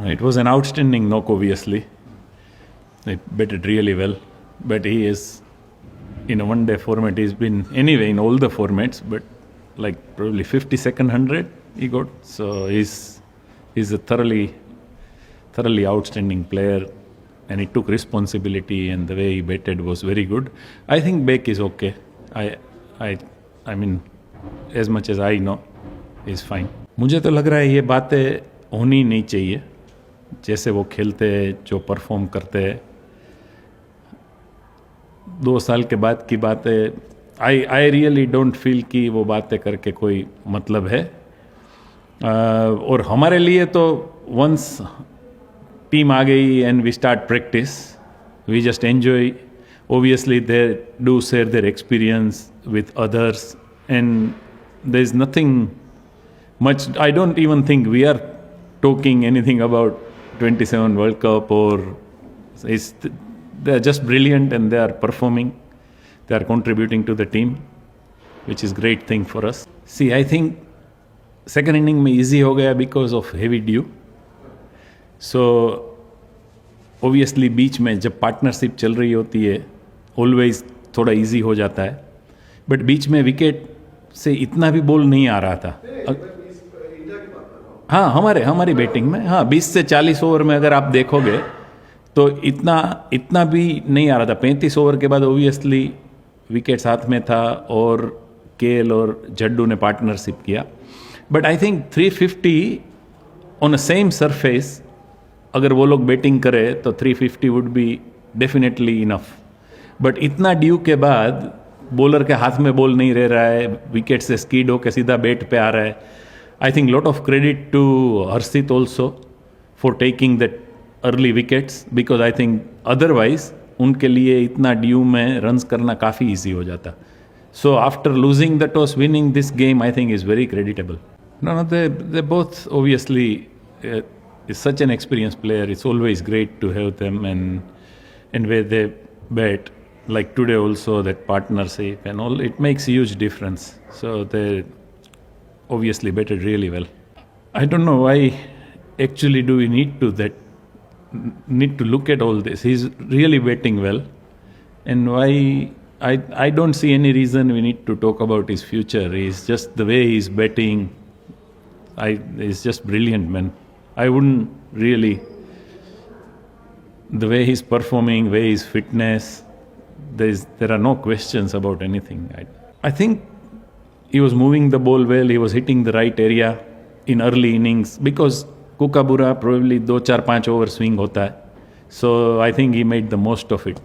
It was an outstanding knock, obviously. It batted really well. But he is, in a one-day format, he's been, anyway, in all the formats, but like probably 52nd 100 he got. So he's a thoroughly outstanding player, and he took responsibility, and the way he batted was very good. I think Beck is okay. I mean, as much as I know, he's fine. मुझे तो लग रहा है ये बातें होनी नहीं चाहिए, जैसे वो खेलते, जो परफॉर्म करते, 2 साल के बाद की बातें, आई रियली डोंट फील कि वो बातें करके कोई मतलब है. और हमारे लिए तो वंस टीम आ गई and we start practice, we just enjoy. Obviously they do share their experience with others, and there is nothing much. I don't even think we are talking anything about 27 World Cup, or they are just brilliant and they are performing. They are contributing to the team, which is great thing for us. See, I think second inning में easy हो गया because of heavy dew. So obviously बीच में जब partnership चल रही होती है, always थोड़ा इजी हो जाता है. बट बीच में विकेट से इतना भी बॉल नहीं आ रहा था. हाँ, हमारी बैटिंग में, हाँ, 20 से 40 ओवर में अगर आप देखोगे तो इतना भी नहीं आ रहा था. 35 ओवर के बाद ओबियसली विकेट साथ में था, और केएल और जड्डू ने पार्टनरशिप किया. But I think 350 on a same surface, अगर वो लोग बैटिंग करे तो 350 would be definitely enough. But इतना ड्यू के बाद बॉलर के हाथ में बॉल नहीं रह रहा है, विकेट से स्कीड होकर सीधा बैट पे आ रहा है. I think lot of credit to Harshit also for taking that early wickets, because I think otherwise उनके लिए इतना ड्यू में रन्स करना काफ़ी ईजी हो जाता. So after losing the toss, winning this game I think is very creditable. No, they both obviously is such an experienced player. It's always great to have them, and where they bat, like today also, that partnership and all, it makes a huge difference. So they obviously batted really well. I don't know why actually do we need to look at all this. He's really batting well, and why I don't see any reason we need to talk about his future. He's just, the way he's batting, he's just brilliant, man. I wouldn't really, the way he's performing, way his fitness, there are no questions about anything. I think he was moving the ball well, he was hitting the right area in early innings, because Kookaburra probably 2, 4, 5 over swing hota hai. So I think he made the most of it.